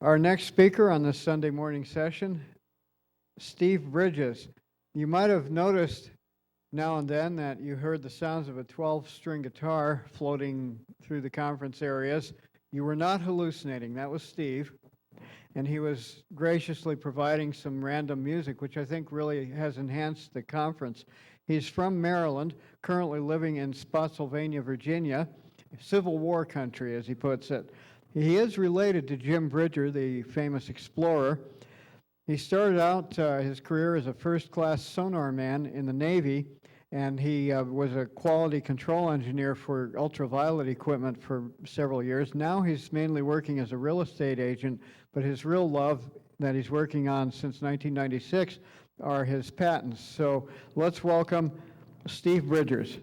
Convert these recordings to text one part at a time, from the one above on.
Our next speaker on this Sunday morning session, Steve Bridges. You might have noticed now and then that you heard the sounds of a 12-string guitar floating through the conference areas. You were not hallucinating. That was Steve. And he was graciously providing some random music, which I think really has enhanced the conference. He's from Maryland, currently living in Spotsylvania, Virginia, Civil War country, as he puts it. He is related to Jim Bridger, the famous explorer. He started out his career as a first-class sonar man in the Navy, and he was a quality control engineer for ultraviolet equipment for several years. Now he's mainly working as a real estate agent, but his real love that he's working on since 1996 are his patents. So let's welcome Steve Bridgers.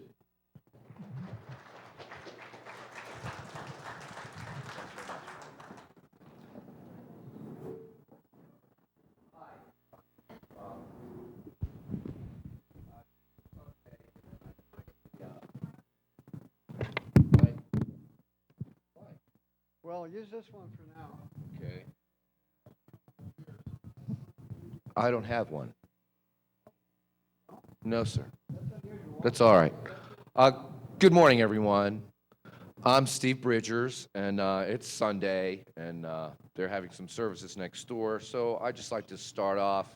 Well, use this one for now. Okay. I don't have one. No, sir. That's all right. Good morning, everyone. I'm Steve Bridgers, and it's Sunday, and they're having some services next door. So I'd just like to start off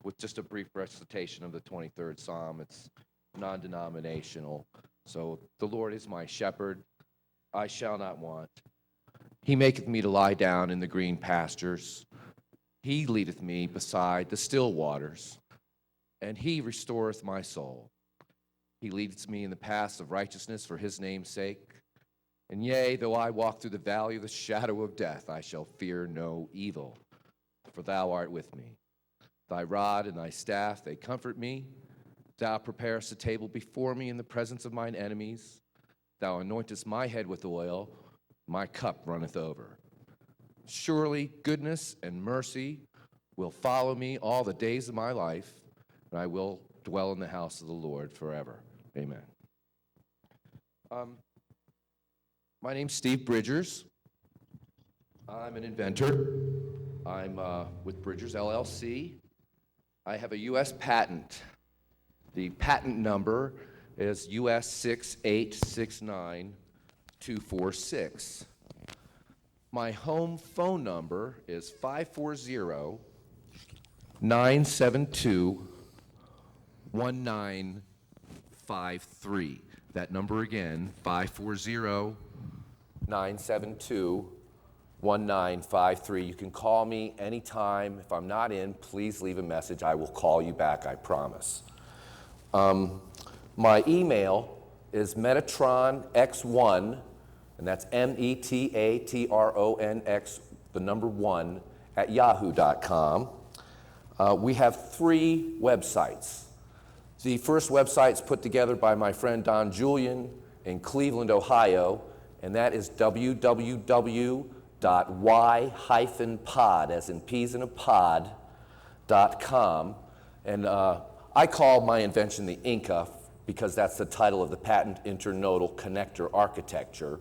with just a brief recitation of the 23rd Psalm. It's non-denominational. So the Lord is my shepherd, I shall not want. He maketh me to lie down in the green pastures. He leadeth me beside the still waters, and he restoreth my soul. He leadeth me in the paths of righteousness for his name's sake. And yea, though I walk through the valley of the shadow of death, I shall fear no evil, for thou art with me. Thy rod and thy staff, they comfort me. Thou preparest a table before me in the presence of mine enemies. Thou anointest my head with oil, my cup runneth over. Surely goodness and mercy will follow me all the days of my life, and I will dwell in the house of the Lord forever. Amen. My name's Steve Bridgers. I'm an inventor. I'm with Bridgers LLC. I have a U.S. patent. The patent number is US 6869246. My home phone number is 540-972-1953. That number again, 540-972-1953. You can call me anytime. If I'm not in, please leave a message. I will call you back, I promise. My email is metatronx1, and that's METATRONX, the number 1, at yahoo.com. We have 3 websites. The first website's put together by my friend Don Julian in Cleveland, Ohio, and that is www.y-pod, as in peas in a pod.com. And I call my invention the Inca because that's the title of the patent internodal connector architecture.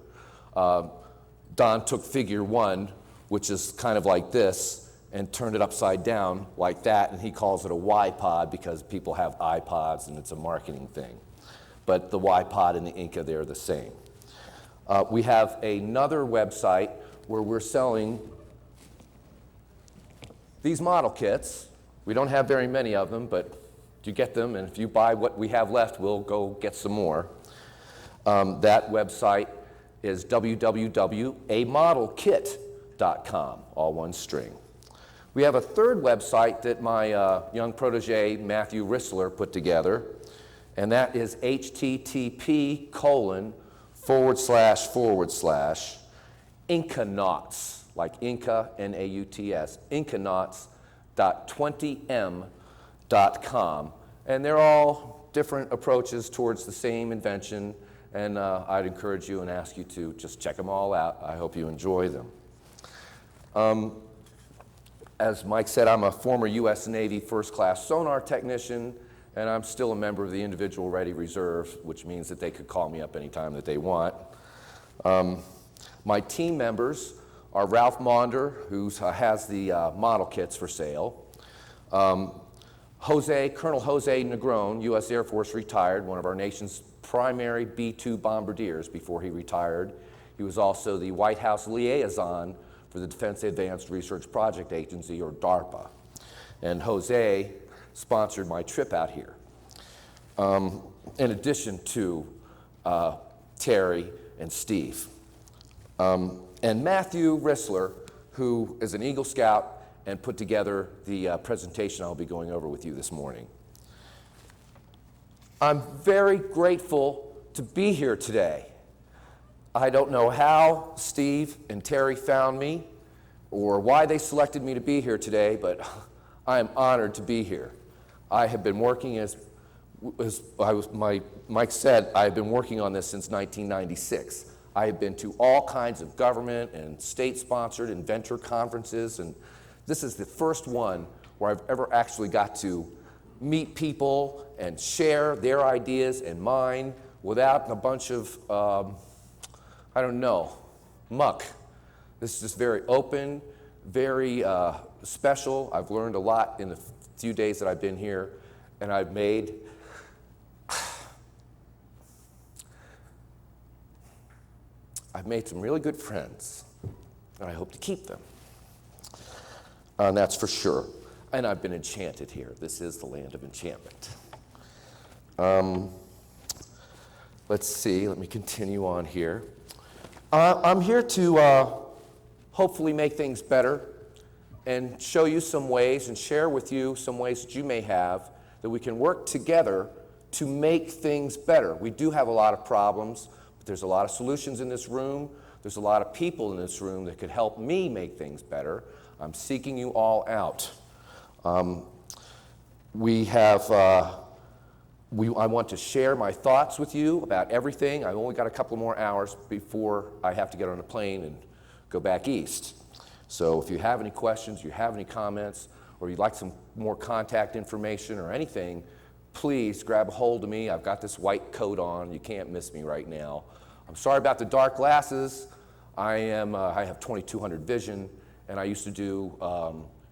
Don took figure 1, which is kind of like this, and turned it upside down like that, and he calls it a Y-pod because people have iPods and it's a marketing thing. But the Y-pod and the Inca, they're the same. We have another website where we're selling these model kits. We don't have very many of them, but you get them, and if you buy what we have left, we'll go get some more. That website is www.amodelkit.com, all one string. We have a third website that my young protege, Matthew Rissler, put together, and that is http://Incanauts, like Inca, N-A-U-T-S, Incanauts.20m.com. And they're all different approaches towards the same invention, and I'd encourage you and ask you to just check them all out. I hope you enjoy them. As Mike said, I'm a former U.S. Navy first-class sonar technician, and I'm still a member of the Individual Ready Reserve, which means that they could call me up anytime that they want. My team members are Ralph Maunder, who has the model kits for sale. Colonel Jose Negron, U.S. Air Force retired, one of our nation's primary B-2 bombardiers before he retired. He was also the White House liaison for the Defense Advanced Research Project Agency, or DARPA. And Jose sponsored my trip out here, in addition to Terry and Steve. And Matthew Rissler, who is an Eagle Scout and put together the presentation I'll be going over with you this morning. I'm very grateful to be here today. I don't know how Steve and Terry found me or why they selected me to be here today, but I am honored to be here. I have been working Mike said, I have been working on this since 1996. I have been to all kinds of government and state-sponsored inventor conferences, and this is the first one where I've ever actually got to meet people and share their ideas and mine without a bunch of, I don't know, muck. This is just very open, very special. I've learned a lot in the few days that I've been here, and I've made some really good friends, and I hope to keep them. And that's for sure. And I've been enchanted here. This is the land of enchantment. Let's see, let me continue on here. I'm here to hopefully make things better and show you some ways and share with you some ways that you may have that we can work together to make things better. We do have a lot of problems, but there's a lot of solutions in this room. There's a lot of people in this room that could help me make things better. I'm seeking you all out. I want to share my thoughts with you about everything. I've only got a couple more hours before I have to get on a plane and go back east. So if you have any questions, you have any comments, or you'd like some more contact information or anything, please grab a hold of me. I've got this white coat on. You can't miss me right now. I'm sorry about the dark glasses. I have 2200 vision, and I used to do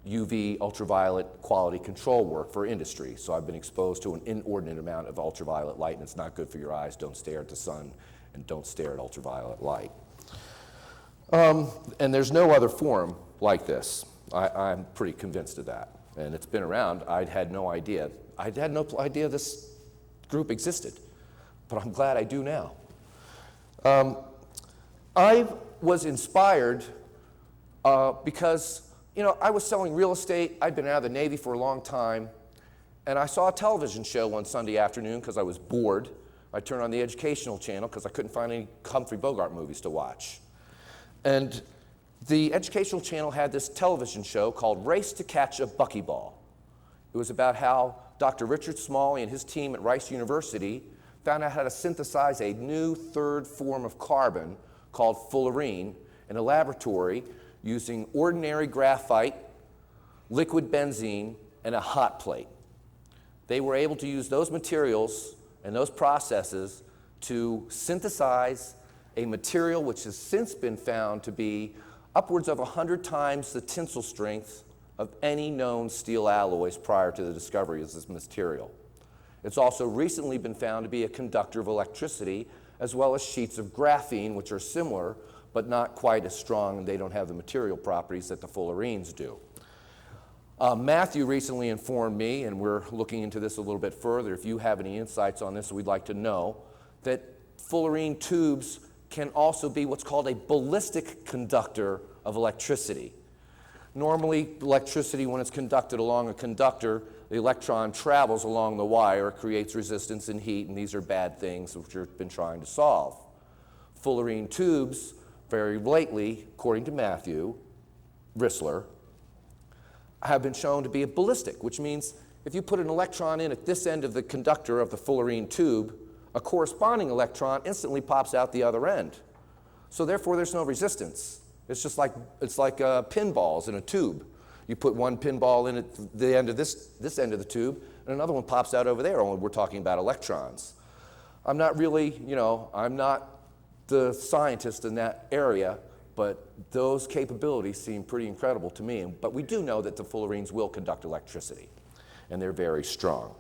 UV ultraviolet quality control work for industry. So I've been exposed to an inordinate amount of ultraviolet light, and it's not good for your eyes. Don't stare at the sun, and don't stare at ultraviolet light. And there's no other forum like this. I'm pretty convinced of that. And it's been around. I had no idea this group existed, but I'm glad I do now. I was inspired because, I was selling real estate. I'd been out of the Navy for a long time, and I saw a television show one Sunday afternoon because I was bored. I turned on the educational channel because I couldn't find any Humphrey Bogart movies to watch. And the educational channel had this television show called Race to Catch a Buckyball. It was about how Dr. Richard Smalley and his team at Rice University found out how to synthesize a new third form of carbon called fullerene in a laboratory using ordinary graphite, liquid benzene, and a hot plate. They were able to use those materials and those processes to synthesize a material which has since been found to be upwards of 100 times the tensile strength of any known steel alloys prior to the discovery of this material. It's also recently been found to be a conductor of electricity, as well as sheets of graphene, which are similar, but not quite as strong, and they don't have the material properties that the fullerenes do. Matthew recently informed me, and we're looking into this a little bit further, if you have any insights on this, we'd like to know, that fullerene tubes can also be what's called a ballistic conductor of electricity. Normally, electricity, when it's conducted along a conductor, the electron travels along the wire, creates resistance and heat, and these are bad things which we've been trying to solve. Fullerene tubes, very lately, according to Matthew Rissler, have been shown to be a ballistic, which means if you put an electron in at this end of the conductor of the fullerene tube, a corresponding electron instantly pops out the other end. So therefore, there's no resistance. It's just like pinballs in a tube. You put one pinball in at the end of this end of the tube, and another one pops out over there, only we're talking about electrons. I'm not really, I'm not the scientist in that area, but those capabilities seem pretty incredible to me. But we do know that the fullerenes will conduct electricity, and they're very strong.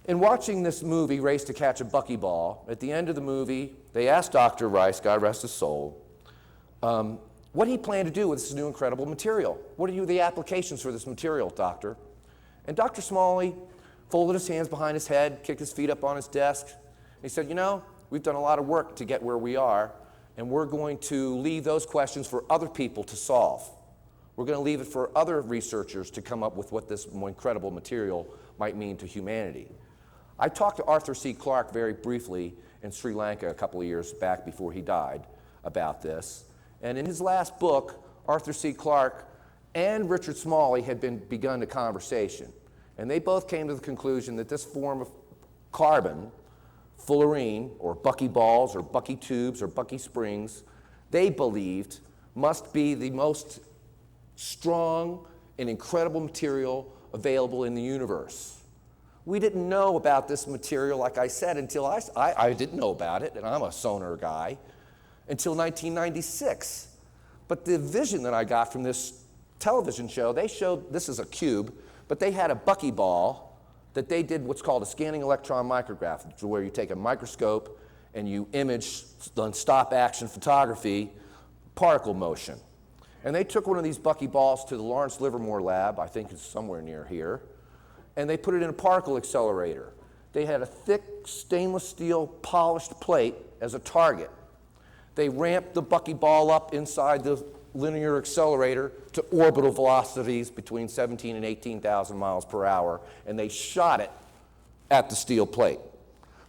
In watching this movie, Race to Catch a Buckyball, at the end of the movie, they asked Dr. Rice, God rest his soul, what he planned to do with this new incredible material. What are the applications for this material, doctor? And Dr. Smalley folded his hands behind his head, kicked his feet up on his desk. He said, you know, we've done a lot of work to get where we are, and we're going to leave those questions for other people to solve. We're going to leave it for other researchers to come up with what this incredible material might mean to humanity. I talked to Arthur C. Clarke very briefly in Sri Lanka a couple of years back before he died about this. And in his last book, Arthur C. Clarke and Richard Smalley had begun a conversation. And they both came to the conclusion that this form of carbon, fullerene, or buckyballs, or bucky tubes, or bucky springs, they believed must be the most strong and incredible material available in the universe. We didn't know about this material, like I said, until I didn't know about it, and I'm a sonar guy, until 1996. But the vision that I got from this television show, they showed, this is a cube, but they had a buckyball that they did what's called a scanning electron micrograph, where you take a microscope and you image on stop action photography particle motion. And they took one of these buckyballs to the Lawrence Livermore lab, I think it's somewhere near here, and they put it in a particle accelerator. They had a thick stainless steel polished plate as a target. They ramped the buckyball up inside the linear accelerator to orbital velocities between 17 and 18,000 miles per hour, and they shot it at the steel plate.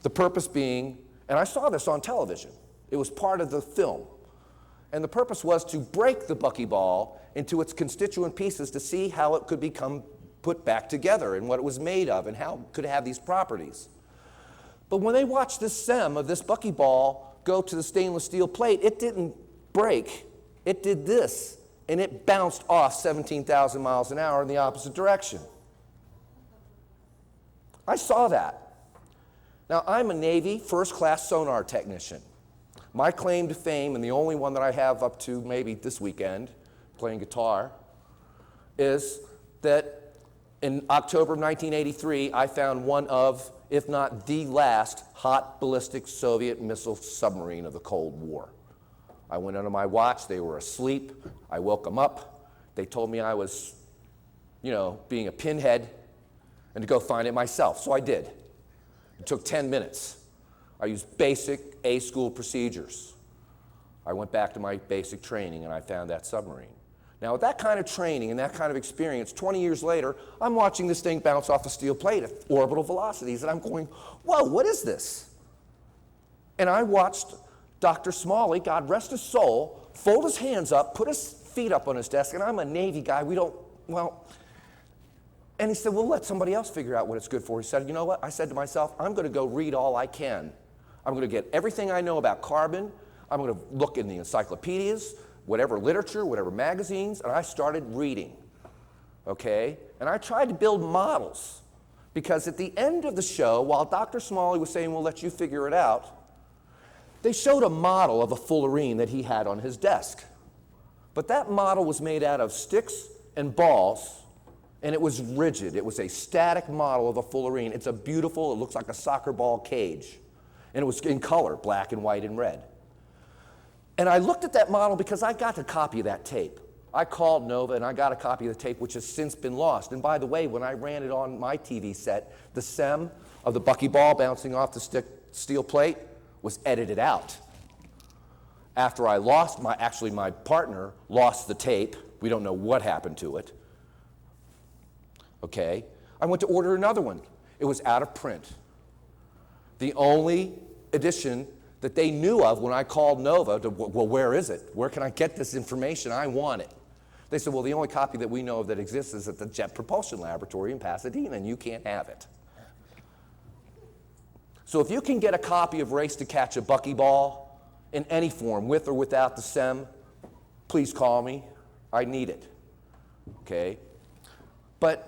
The purpose being, and I saw this on television, it was part of the film, and the purpose was to break the buckyball into its constituent pieces to see how it could become put back together and what it was made of and how it could have these properties. But when they watched this SEM of this buckyball go to the stainless steel plate, it didn't break. It did this, and it bounced off 17,000 miles an hour in the opposite direction. I saw that. Now, I'm a Navy first-class sonar technician. My claim to fame, and the only one that I have up to maybe this weekend, playing guitar, is that in October of 1983, I found one of, if not the last, hot ballistic Soviet missile submarine of the Cold War. I went under my watch, they were asleep, I woke them up, they told me I was, being a pinhead, and to go find it myself, so I did. It took 10 minutes. I used basic A-school procedures. I went back to my basic training and I found that submarine. Now, with that kind of training and that kind of experience, 20 years later, I'm watching this thing bounce off a steel plate at orbital velocities, and I'm going, whoa, what is this? And I watched Dr. Smalley, God rest his soul, fold his hands up, put his feet up on his desk, and I'm a Navy guy, and he said, well, let somebody else figure out what it's good for. He said, you know what? I said to myself, I'm going to go read all I can. I'm going to get everything I know about carbon. I'm going to look in the encyclopedias, whatever literature, whatever magazines, and I started reading, okay? And I tried to build models, because at the end of the show, while Dr. Smalley was saying, we'll let you figure it out, they showed a model of a fullerene that he had on his desk. But that model was made out of sticks and balls, and it was rigid. It was a static model of a fullerene. It's a beautiful, it looks like a soccer ball cage. And it was in color, black and white and red. And I looked at that model because I got a copy of that tape. I called Nova and I got a copy of the tape, which has since been lost. And by the way, when I ran it on my TV set, the SEM of the buckyball bouncing off the steel plate was edited out. After I lost my partner lost the tape. We don't know what happened to it. Okay, I went to order another one. It was out of print. The only edition that they knew of when I called Nova to, well, where is it? Where can I get this information? I want it. They said, well, the only copy that we know of that exists is at the Jet Propulsion Laboratory in Pasadena, and you can't have it. So if you can get a copy of Race to Catch a Buckyball in any form, with or without the SEM, please call me. I need it, okay? But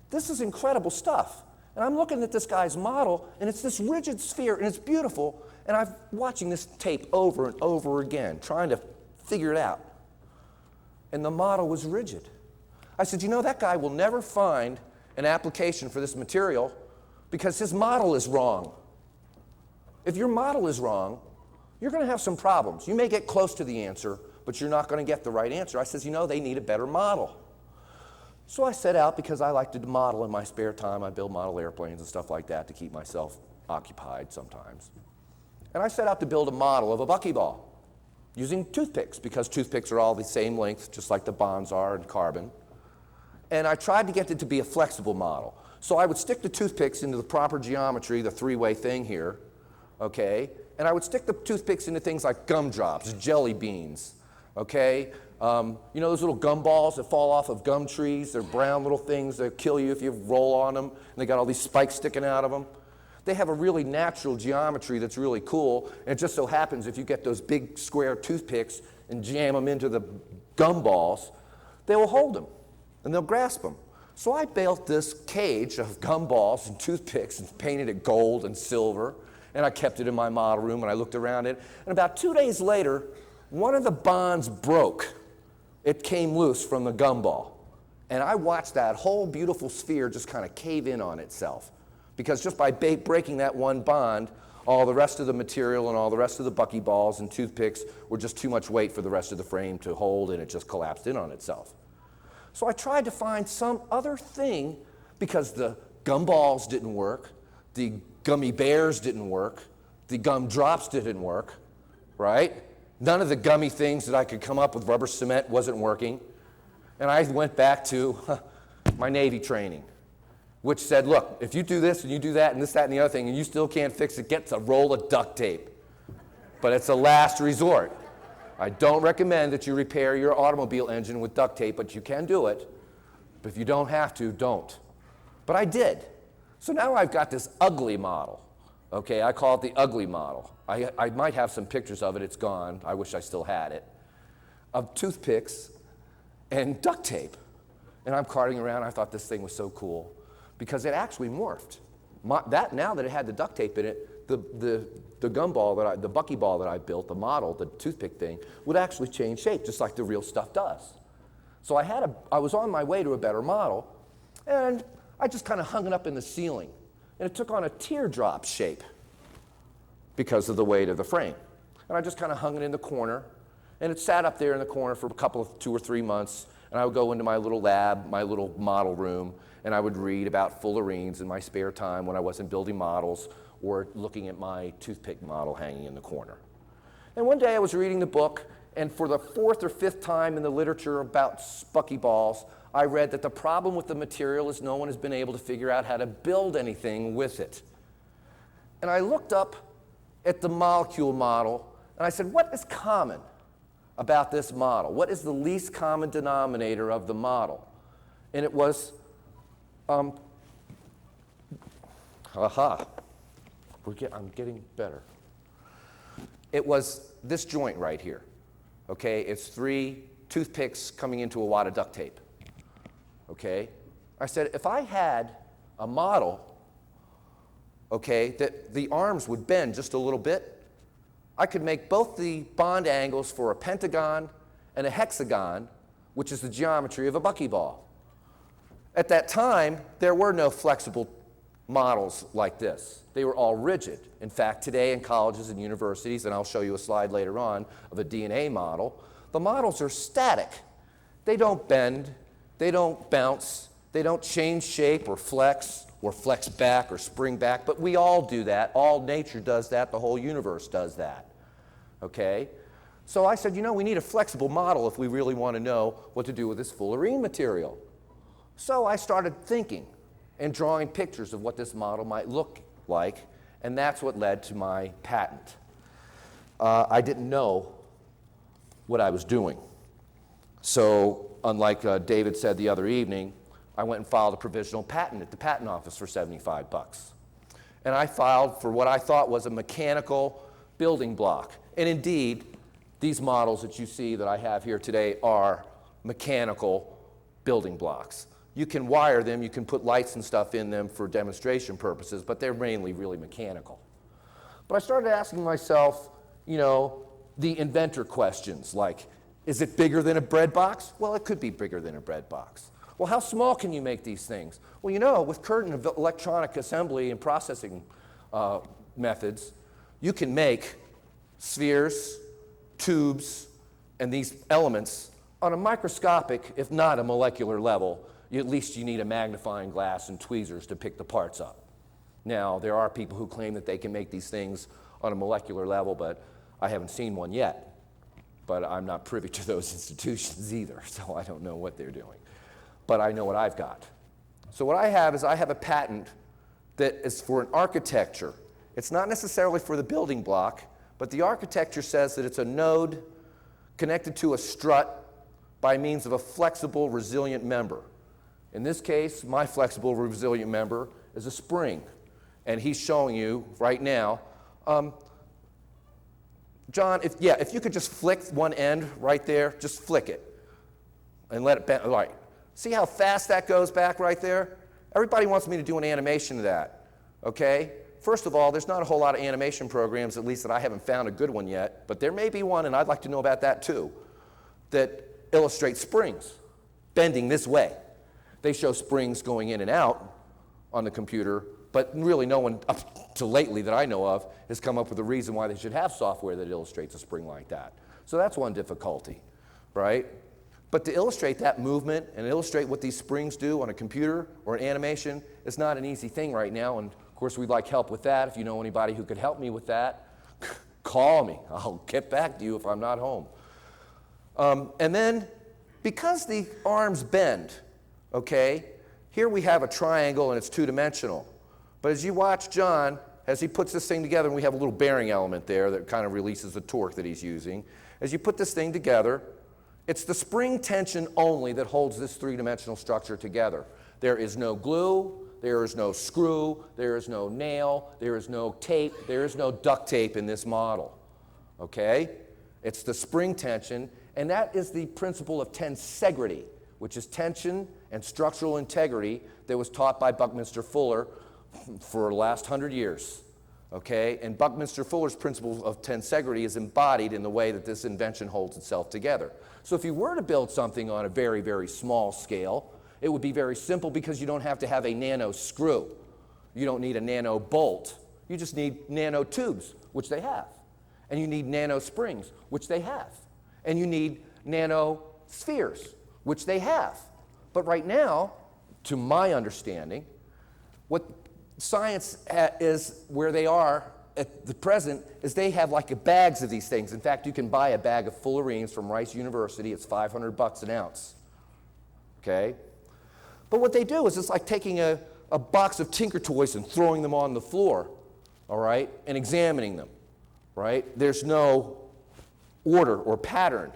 this is incredible stuff. And I'm looking at this guy's model, and it's this rigid sphere, and it's beautiful, and I'm watching this tape over and over again, trying to figure it out. And the model was rigid. I said, you know, that guy will never find an application for this material because his model is wrong. If your model is wrong, you're going to have some problems. You may get close to the answer, but you're not going to get the right answer. I said, you know, they need a better model. So I set out, because I like to model in my spare time. I build model airplanes and stuff like that to keep myself occupied sometimes. And I set out to build a model of a buckyball using toothpicks, because toothpicks are all the same length, just like the bonds are in carbon. And I tried to get it to be a flexible model. So I would stick the toothpicks into the proper geometry, the three-way thing here, okay? And I would stick the toothpicks into things like gumdrops, jelly beans, okay? You know those little gum balls that fall off of gum trees? They're brown little things that kill you if you roll on them, and they got all these spikes sticking out of them. They have a really natural geometry that's really cool, and it just so happens if you get those big square toothpicks and jam them into the gum balls, they will hold them, and they'll grasp them. So I built this cage of gum balls and toothpicks and painted it gold and silver, and I kept it in my model room, and I looked around it, and about 2 days later, one of the bonds broke. It came loose from the gumball. And I watched that whole beautiful sphere just kind of cave in on itself. Because just by breaking that one bond, all the rest of the material and all the rest of the buckyballs and toothpicks were just too much weight for the rest of the frame to hold, and it just collapsed in on itself. So I tried to find some other thing, because the gumballs didn't work, the gummy bears didn't work, the gumdrops didn't work, right? None of the gummy things that I could come up with, rubber cement, wasn't working. And I went back to my Navy training, which said, look, if you do this and you do that and this, that, and the other thing, and you still can't fix it, get a roll of duct tape. But it's a last resort. I don't recommend that you repair your automobile engine with duct tape, but you can do it. But if you don't have to, don't. But I did. So now I've got this ugly model. Okay, I call it the ugly model. I might have some pictures of it. It's gone. I wish I still had it. Of toothpicks and duct tape. And I'm carting around. I thought this thing was so cool because it actually morphed. Now that it had the duct tape in it, the gumball, the buckyball that I built, the model, the toothpick thing, would actually change shape just like the real stuff does. So I was on my way to a better model, and I just kind of hung it up in the ceiling. And it took on a teardrop shape because of the weight of the frame. And I just kind of hung it in the corner, and it sat up there in the corner for 2 or 3 months, and I would go into my little lab, my little model room, and I would read about fullerenes in my spare time when I wasn't building models or looking at my toothpick model hanging in the corner. And one day I was reading the book, and for the 4th or 5th time in the literature about buckyballs, I read that the problem with the material is no one has been able to figure out how to build anything with it. And I looked up at the molecule model, and I said, what is common about this model? What is the least common denominator of the model? And it was, I'm getting better. It was this joint right here, okay? It's 3 toothpicks coming into a wad of duct tape. Okay? I said, if I had a model, okay, that the arms would bend just a little bit, I could make both the bond angles for a pentagon and a hexagon, which is the geometry of a buckyball. At that time, there were no flexible models like this. They were all rigid. In fact, today in colleges and universities, and I'll show you a slide later on of a DNA model, the models are static. They don't bend. They don't bounce, they don't change shape or flex back or spring back, but we all do that. All nature does that, the whole universe does that, okay? So I said, you know, we need a flexible model if we really want to know what to do with this fullerene material. So I started thinking and drawing pictures of what this model might look like, and that's what led to my patent. I didn't know what I was doing. So unlike David said the other evening, I went and filed a provisional patent at the patent office for $75. And I filed for what I thought was a mechanical building block. And indeed, these models that you see that I have here today are mechanical building blocks. You can wire them, you can put lights and stuff in them for demonstration purposes, but they're mainly really mechanical. But I started asking myself, you know, the inventor questions like, Is it bigger than a bread box? Well, it could be bigger than a bread box. Well, how small can you make these things? Well, you know, with current electronic assembly and processing methods, you can make spheres, tubes, and these elements on a microscopic, if not a molecular level. At least you need a magnifying glass and tweezers to pick the parts up. Now, there are people who claim that they can make these things on a molecular level, but I haven't seen one yet. But I'm not privy to those institutions either, so I don't know what they're doing. But I know what I've got. So what I have is I have a patent that is for an architecture. It's not necessarily for the building block, but the architecture says that it's a node connected to a strut by means of a flexible, resilient member. In this case, my flexible, resilient member is a spring. And he's showing you right now. John, if you could just flick one end right there, just flick it and let it bend. Right. See how fast that goes back right there? Everybody wants me to do an animation of that, okay? First of all, there's not a whole lot of animation programs, at least that I haven't found a good one yet, but there may be one, and I'd like to know about that too, that illustrates springs bending this way. They show springs going in and out on the computer, but really no one, up to lately that I know of, has come up with a reason why they should have software that illustrates a spring like that. So that's one difficulty, right? But to illustrate that movement and illustrate what these springs do on a computer or an animation is not an easy thing right now, and of course we'd like help with that. If you know anybody who could help me with that, call me. I'll get back to you if I'm not home. And then, because the arms bend, okay, here we have a triangle and it's two-dimensional. But as you watch John, as he puts this thing together, and we have a little bearing element there that kind of releases the torque that he's using. As you put this thing together, it's the spring tension only that holds this three-dimensional structure together. There is no glue, there is no screw, there is no nail, there is no tape, there is no duct tape in this model, okay? It's the spring tension, and that is the principle of tensegrity, which is tension and structural integrity that was taught by Buckminster Fuller for the last 100 years, okay? And Buckminster Fuller's principle of tensegrity is embodied in the way that this invention holds itself together. So if you were to build something on a very, very small scale, it would be very simple because you don't have to have a nano screw. You don't need a nano bolt. You just need nano tubes, which they have. And you need nano springs, which they have. And you need nano spheres, which they have. But right now, to my understanding, what science is where they are at the present is they have like bags of these things. In fact, you can buy a bag of fullerenes from Rice University. It's $500 an ounce, okay? But what they do is it's like taking a box of Tinker Toys and throwing them on the floor, all right, and examining them, right? There's no order or pattern,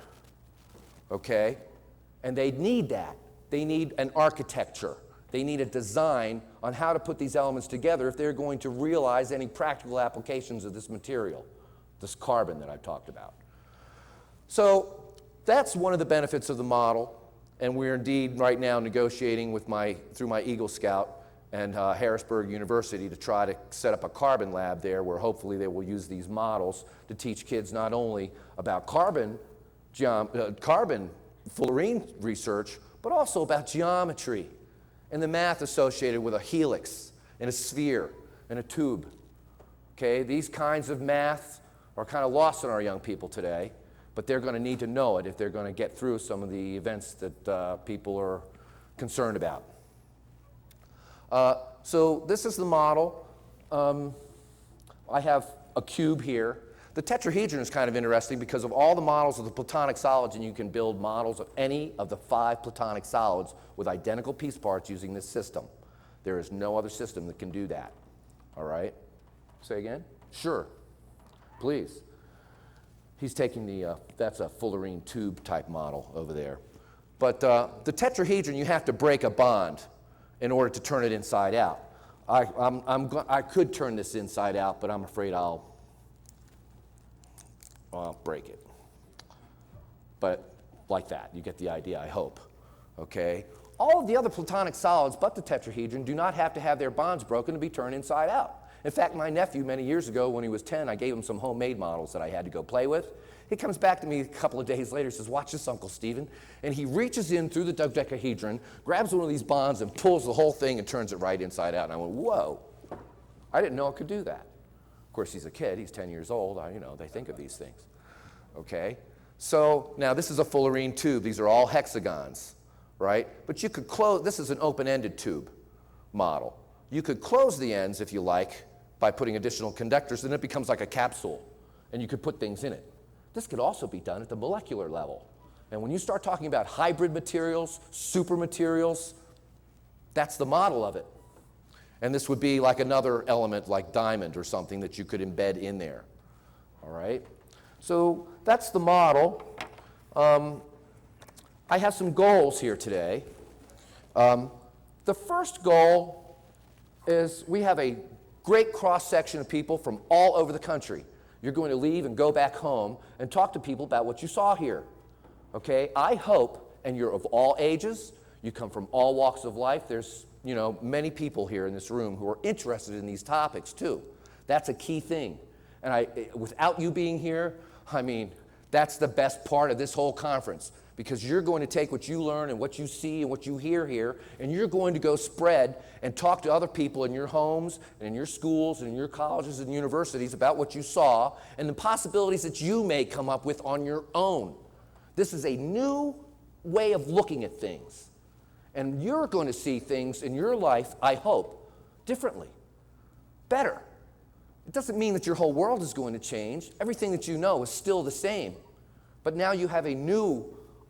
okay? And they need that. They need an architecture. They need a design on how to put these elements together if they're going to realize any practical applications of this material, this carbon that I talked about. So that's one of the benefits of the model, and we're indeed right now negotiating with through my Eagle Scout and Harrisburg University to try to set up a carbon lab there where hopefully they will use these models to teach kids not only about carbon fullerene research, but also about geometry and the math associated with a helix and a sphere and a tube. Okay, these kinds of math are kind of lost on our young people today, but they're going to need to know it if they're going to get through some of the events that people are concerned about. So this is the model. I have a cube here. The tetrahedron is kind of interesting because of all the models of the platonic solids, and you can build models of any of the 5 platonic solids with identical piece parts using this system. There is no other system that can do that. All right? Say again? Sure. Please. He's taking that's a fullerene tube type model over there. But the tetrahedron, you have to break a bond in order to turn it inside out. I could turn this inside out, but I'm afraid I'll break it. But like that, you get the idea, I hope. Okay? All of the other platonic solids but the tetrahedron do not have to have their bonds broken to be turned inside out. In fact, my nephew, many years ago, when he was 10, I gave him some homemade models that I had to go play with. He comes back to me a couple of days later and says, watch this, Uncle Stephen. And he reaches in through the dodecahedron, grabs one of these bonds and pulls the whole thing and turns it right inside out. And I went, whoa, I didn't know it could do that. Of course, he's a kid, he's 10 years old, they think of these things, okay? So now this is a fullerene tube. These are all hexagons, right? But you could close, this is an open-ended tube model. You could close the ends, if you like, by putting additional conductors, and it becomes like a capsule, and you could put things in it. This could also be done at the molecular level. And when you start talking about hybrid materials, super materials, that's the model of it. And this would be like another element like diamond or something that you could embed in there, all right? So that's the model. I have some goals here today. The first goal is we have a great cross-section of people from all over the country. You're going to leave and go back home and talk to people about what you saw here, okay? I hope, and you're of all ages, you come from all walks of life. There's, many people here in this room who are interested in these topics too. That's a key thing. And without you being here, that's the best part of this whole conference, because you're going to take what you learn and what you see and what you hear here, and you're going to go spread and talk to other people in your homes and in your schools and in your colleges and universities about what you saw and the possibilities that you may come up with on your own. This is a new way of looking at things, and you're going to see things in your life, I hope, differently, better. It doesn't mean that your whole world is going to change. Everything that you know is still the same. But now you have a new,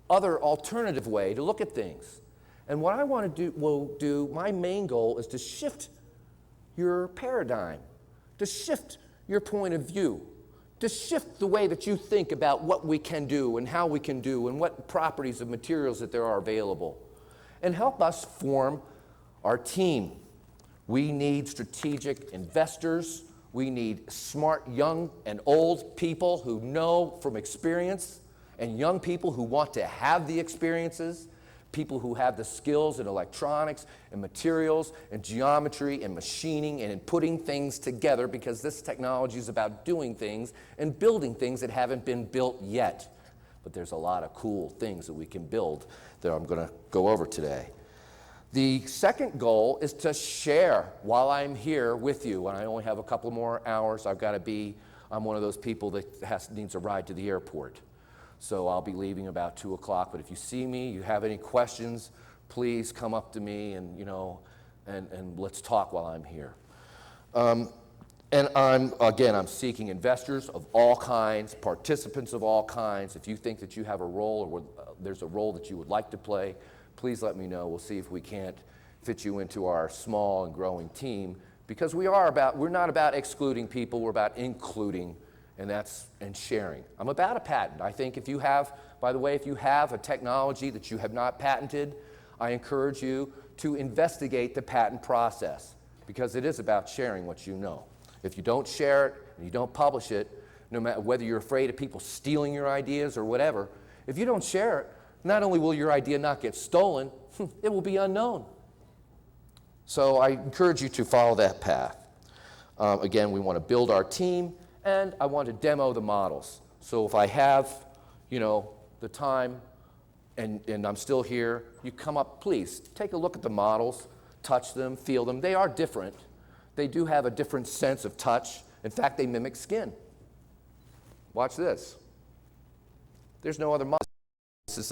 other alternative way to look at things. And what I want to do, my main goal is to shift your paradigm, to shift your point of view, to shift the way that you think about what we can do and how we can do and what properties of materials that there are available, and help us form our team. We need strategic investors. We need smart young and old people who know from experience, and young people who want to have the experiences, people who have the skills in electronics and materials and geometry and machining and in putting things together, because this technology is about doing things and building things that haven't been built yet. But there's a lot of cool things that we can build that I'm going to go over today. The second goal is to share while I'm here with you. And I only have a couple more hours. I'm one of those people that needs a ride to the airport. So I'll be leaving about 2 o'clock. But if you see me, you have any questions, please come up to me and let's talk while I'm here. And I'm seeking investors of all kinds, participants of all kinds. If you think that you have a role or there's a role that you would like to play, please let me know. We'll see if we can't fit you into our small and growing team, because we're not about excluding people, we're about including, and sharing. I'm about a patent. I think if you have a technology that you have not patented, I encourage you to investigate the patent process, because it is about sharing what you know. If you don't share it and you don't publish it, no matter whether you're afraid of people stealing your ideas or whatever, if you don't share it, not only will your idea not get stolen, it will be unknown. So I encourage you to follow that path. Again, we want to build our team, and I want to demo the models. So if I have, the time and I'm still here, you come up, please take a look at the models, touch them, feel them. They are different. They do have a different sense of touch. In fact, they mimic skin. Watch this. There's no other model. This is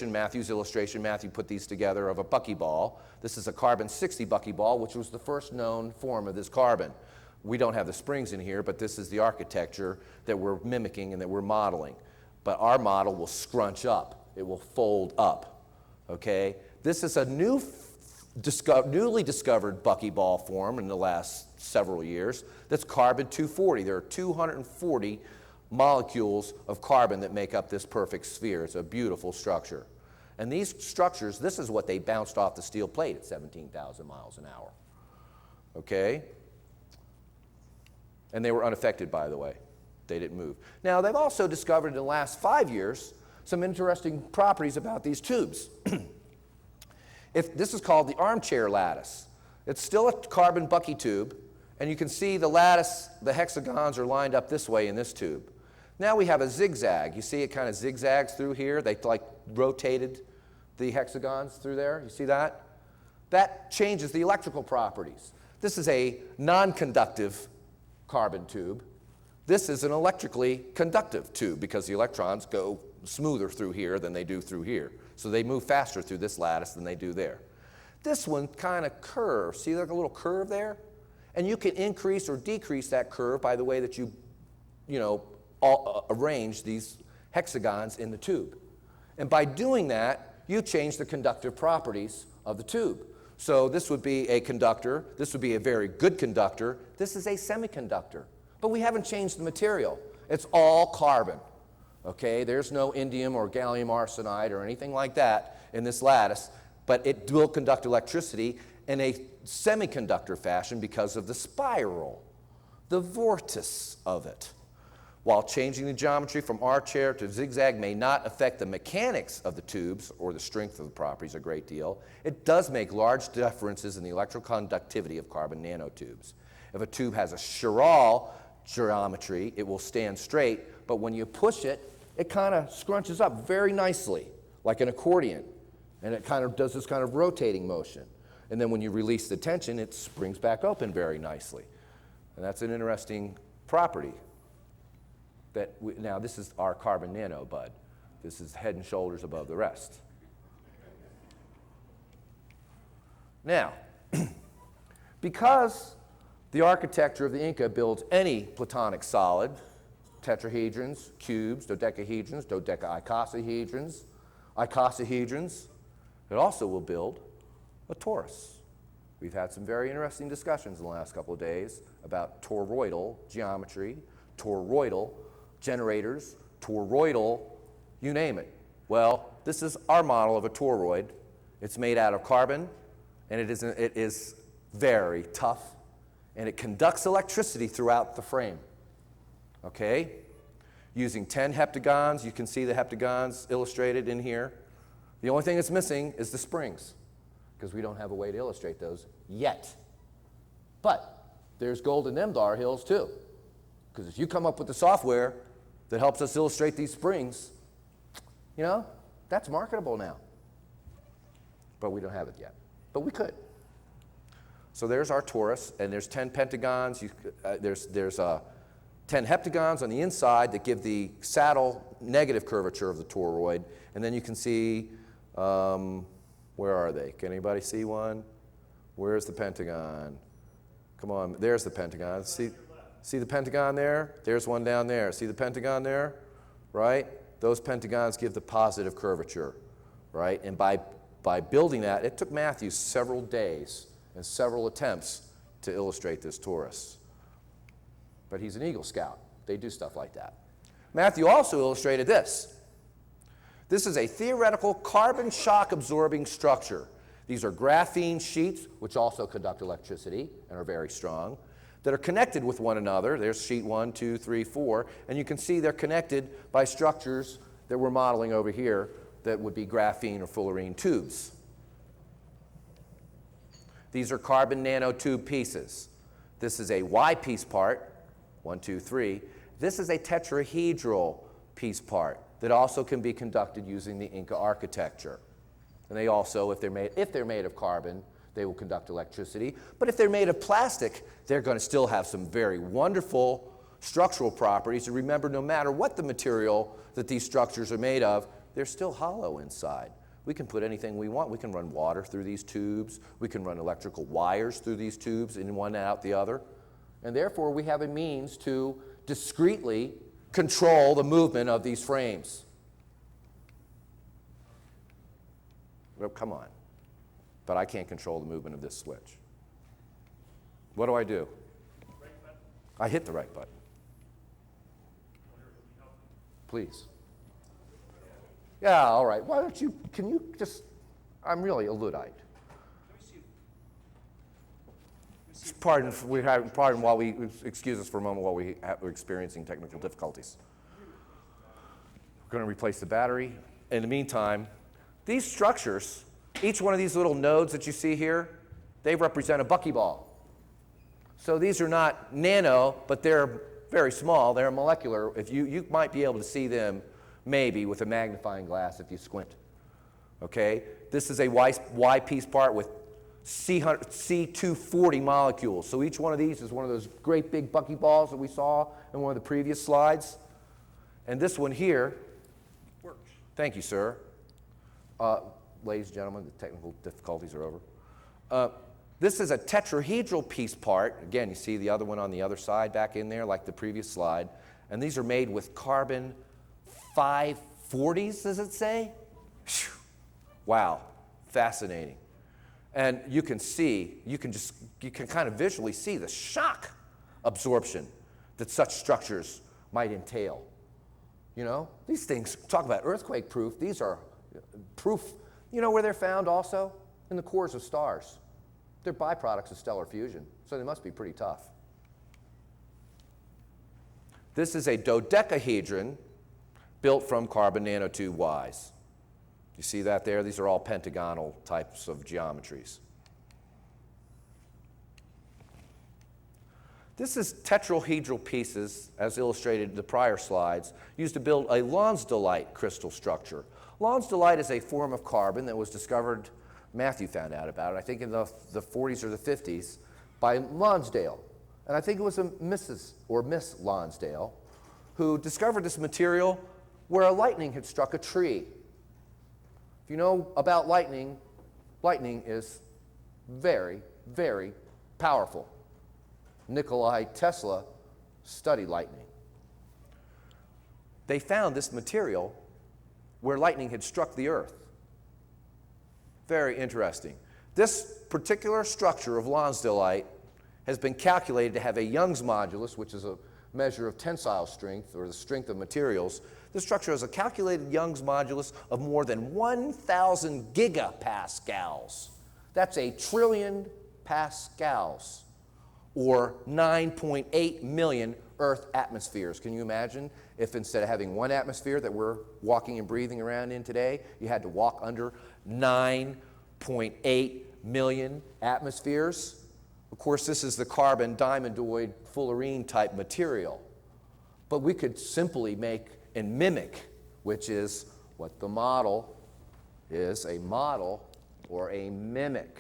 Matthew's illustration. Matthew put these together of a buckyball. This is a carbon-60 buckyball, which was the first known form of this carbon. We don't have the springs in here, but this is the architecture that we're mimicking and that we're modeling. But our model will scrunch up. It will fold up, okay? This is a newly discovered buckyball form in the last several years. That's carbon-240. There are 240 molecules of carbon that make up this perfect sphere. It's a beautiful structure. And these structures, this is what they bounced off the steel plate at 17,000 miles an hour, okay? And they were unaffected, by the way. They didn't move. Now, they've also discovered in the last 5 years some interesting properties about these tubes. This is called the armchair lattice. It's still a carbon bucky tube, And you can see the lattice, the hexagons are lined up this way in this tube. Now we have a zigzag. You see it kind of zigzags through here. They like rotated the hexagons through there. You see that? That changes the electrical properties. This is a non-conductive carbon tube. This is an electrically conductive tube because the electrons go smoother through here than they do through here. So they move faster through this lattice than they do there. This one kind of curves. See like a little curve there? And you can increase or decrease that curve by the way that you arrange these hexagons in the tube. And by doing that, you change the conductive properties of the tube. So this would be a conductor. This would be a very good conductor. This is a semiconductor. But we haven't changed the material. It's all carbon. Okay, there's no indium or gallium arsenide or anything like that in this lattice, but it will conduct electricity in a semiconductor fashion because of the spiral, the vortice of it. While changing the geometry from arc-chair to zigzag may not affect the mechanics of the tubes or the strength of the properties a great deal, it does make large differences in the electroconductivity of carbon nanotubes. If a tube has a Chiral geometry, it will stand straight, but when you push it, it kind of scrunches up very nicely, like an accordion, and it kind of does this kind of rotating motion. And then when you release the tension, it springs back open very nicely. And that's an interesting property. Now, this is our carbon nanobud. This is head and shoulders above the rest. Now, because the architecture of the Inca builds any platonic solid, tetrahedrons, cubes, dodecahedrons, dodecahedrons, icosahedrons, it also will build a torus. We've had some very interesting discussions in the last couple of days about toroidal geometry, toroidal generators, toroidal, you name it. Well, this is our model of a toroid. It's made out of carbon, and it is very tough, and it conducts electricity throughout the frame. Okay? Using 10 heptagons, you can see the heptagons illustrated in here. The only thing that's missing is the springs, because we don't have a way to illustrate those yet. But there's gold in them dar hills too, because if you come up with the software that helps us illustrate these springs, that's marketable now. But we don't have it yet. But we could. So there's our torus, and there's 10 pentagons. There's 10 heptagons on the inside that give the saddle negative curvature of the toroid. And then you can see, where are they? Can anybody see one? Where's the pentagon? Come on, there's the pentagon. See the pentagon there? There's one down there. See the pentagon there? Right? Those pentagons give the positive curvature, right? And by building that, it took Matthew several days and several attempts to illustrate this torus. But he's an Eagle Scout. They do stuff like that. Matthew also illustrated this. This is a theoretical carbon shock absorbing structure. These are graphene sheets, which also conduct electricity and are very strong, that are connected with one another. There's sheet 1, 2, 3, 4, and you can see they're connected by structures that we're modeling over here that would be graphene or fullerene tubes. These are carbon nanotube pieces. This is a Y piece part, 1, 2, 3. This is a tetrahedral piece part that also can be conducted using the Inca architecture. And they also, if they're made of carbon, they will conduct electricity. But if they're made of plastic, they're going to still have some very wonderful structural properties. And remember, no matter what the material that these structures are made of, they're still hollow inside. We can put anything we want. We can run water through these tubes. We can run electrical wires through these tubes, in one and out the other. And therefore, we have a means to discreetly control the movement of these frames. Well, come on. But I can't control the movement of this switch. What do I do? I hit the right button. Please. Yeah, all right. Why don't you, can you just, I'm really a Luddite. Pardon while we, excuse us for a moment while we're experiencing technical difficulties. We're going to replace the battery. In the meantime, these structures, each one of these little nodes that you see here, they represent a buckyball. So these are not nano, but they're very small. They're molecular. If you might be able to see them maybe with a magnifying glass if you squint. Okay? This is a Y piece part with C240 molecules. So each one of these is one of those great big buckyballs that we saw in one of the previous slides. And this one here works. Thank you, sir. Ladies and gentlemen, the technical difficulties are over. This is a tetrahedral piece part. Again, you see the other one on the other side back in there, like the previous slide. And these are made with carbon 540s, does it say? Whew. Wow, fascinating. And you can see, you can kind of visually see the shock absorption that such structures might entail. You know, these things, talk about earthquake proof, these are proof. You know where they're found also? In the cores of stars. They're byproducts of stellar fusion, so they must be pretty tough. This is a dodecahedron built from carbon nanotube Ys. You see that there? These are all pentagonal types of geometries. This is tetrahedral pieces, as illustrated in the prior slides, used to build a Lonsdaleite crystal structure. Lonsdaleite is a form of carbon that was discovered, Matthew found out about it, I think in the 40s or the 50s, by Lonsdale. And I think it was a Miss Lonsdale who discovered this material where a lightning had struck a tree. If you know about lightning, lightning is very, very powerful. Nikola Tesla studied lightning. They found this material where lightning had struck the earth. Very interesting. This particular structure of Lonsdaleite has been calculated to have a Young's modulus, which is a measure of tensile strength or the strength of materials. This structure has a calculated Young's modulus of more than 1,000 gigapascals. That's a trillion pascals, or 9.8 million Earth atmospheres. Can you imagine if instead of having one atmosphere that we're walking and breathing around in today, you had to walk under 9.8 million atmospheres? Of course, this is the carbon diamondoid fullerene type material. But we could simply make and mimic, which is what the model is, a model or a mimic.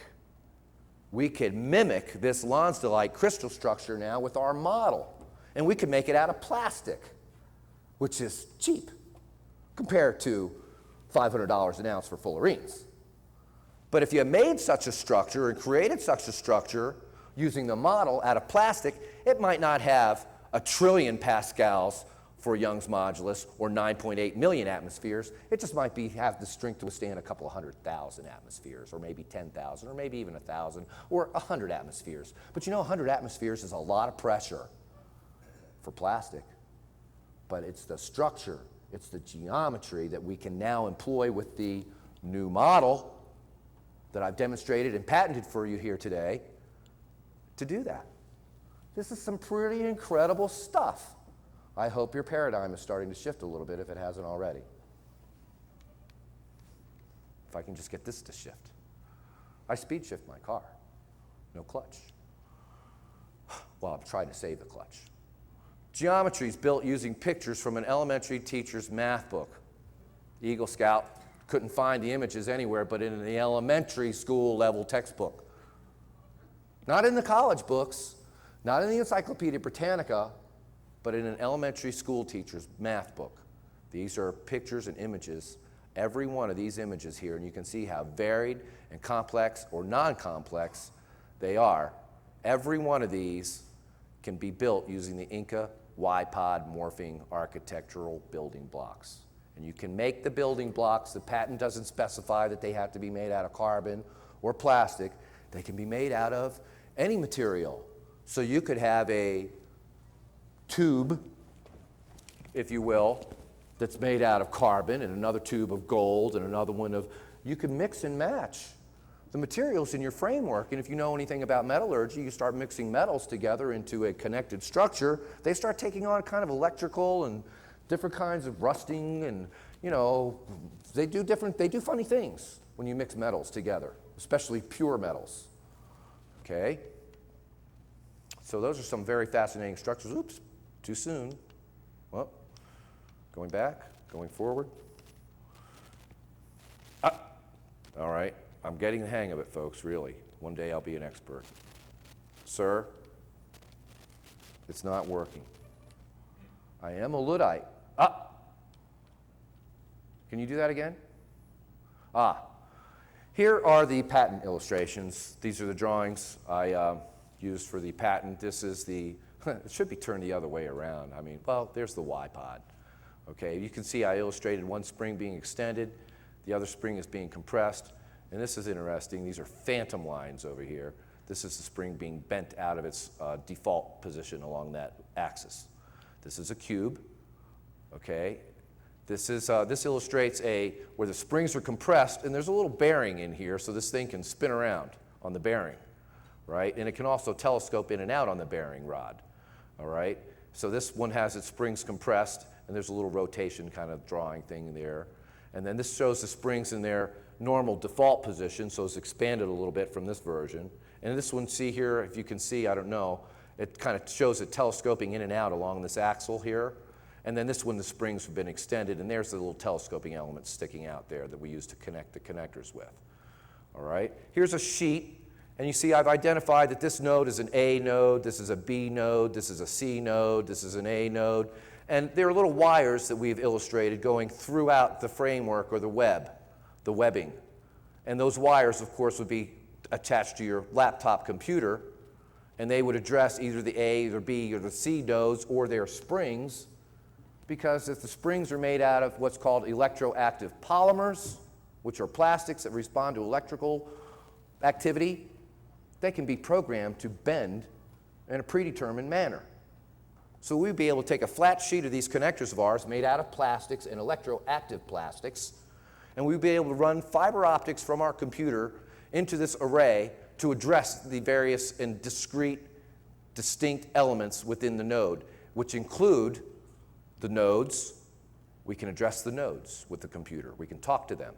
We could mimic this Lonsdaleite crystal structure now with our model. And we could make it out of plastic, which is cheap compared to $500 an ounce for fullerenes. But if you made such a structure and created such a structure using the model out of plastic, it might not have a trillion pascals for Young's modulus or 9.8 million atmospheres. It just might have the strength to withstand a couple of 100,000 atmospheres, or maybe 10,000, or maybe even 1,000, or 100 atmospheres. But you know, 100 atmospheres is a lot of pressure for plastic. But it's the structure, it's the geometry that we can now employ with the new model that I've demonstrated and patented for you here today to do that. This is some pretty incredible stuff. I hope your paradigm is starting to shift a little bit if it hasn't already. If I can just get this to shift. I speed shift my car, no clutch. Well, I'm trying to save the clutch. Geometry is built using pictures from an elementary teacher's math book. Eagle Scout couldn't find the images anywhere but in the elementary school level textbook. Not in the college books, not in the Encyclopedia Britannica, but in an elementary school teacher's math book. These are pictures and images, every one of these images here, and you can see how varied and complex or non-complex they are. Every one of these can be built using the Inca Y-pod morphing architectural building blocks. And you can make the building blocks. The patent doesn't specify that they have to be made out of carbon or plastic. They can be made out of any material. So you could have a tube, if you will, that's made out of carbon, and another tube of gold, and another one of, you can mix and match the materials in your framework. And if you know anything about metallurgy, you start mixing metals together into a connected structure, they start taking on kind of electrical and different kinds of rusting, and you know, they do funny things when you mix metals together, especially pure metals. Okay? So those are some very fascinating structures. Oops, too soon. Well, going back, going forward. All right, I'm getting the hang of it, folks, really. One day I'll be an expert. Sir, it's not working. I am a Luddite. Can you do that again? Here are the patent illustrations. These are the drawings I used for the patent. This is the, it should be turned the other way around. I mean, well, there's the Y-pod. Okay, you can see I illustrated one spring being extended, the other spring is being compressed, and this is interesting. These are phantom lines over here. This is the spring being bent out of its default position along that axis. This is a cube, okay? This illustrates where the springs are compressed, and there's a little bearing in here, so this thing can spin around on the bearing, right? And it can also telescope in and out on the bearing rod, all right? So this one has its springs compressed, and there's a little rotation kind of drawing thing there. And then this shows the springs in their normal default position, so it's expanded a little bit from this version. And this one, see here, if you can see, I don't know, it kind of shows it telescoping in and out along this axle here. And then this one, the springs have been extended, and there's the little telescoping element sticking out there that we use to connect the connectors with. All right, here's a sheet, and you see I've identified that this node is an A node, this is a B node, this is a C node, this is an A node. And there are little wires that we've illustrated going throughout the framework or the webbing. And those wires, of course, would be attached to your laptop computer, and they would address either the A or B or the C nodes or their springs, because if the springs are made out of what's called electroactive polymers, which are plastics that respond to electrical activity, they can be programmed to bend in a predetermined manner. So we'd be able to take a flat sheet of these connectors of ours made out of plastics and electroactive plastics, and we'd be able to run fiber optics from our computer into this array to address the various and discrete, distinct elements within the node, which include the nodes. We can address the nodes with the computer. We can talk to them.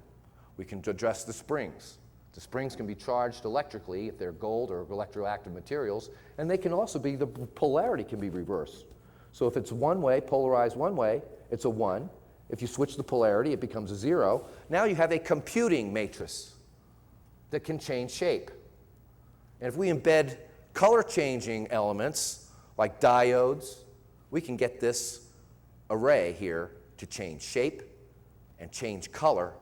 We can address the springs. The springs can be charged electrically if they're gold or electroactive materials, and they can also be, the polarity can be reversed. So if it's one way, polarized one way, it's a 1. If you switch the polarity, it becomes a 0. Now you have a computing matrix that can change shape. And if we embed color-changing elements like diodes, we can get this array here to change shape and change color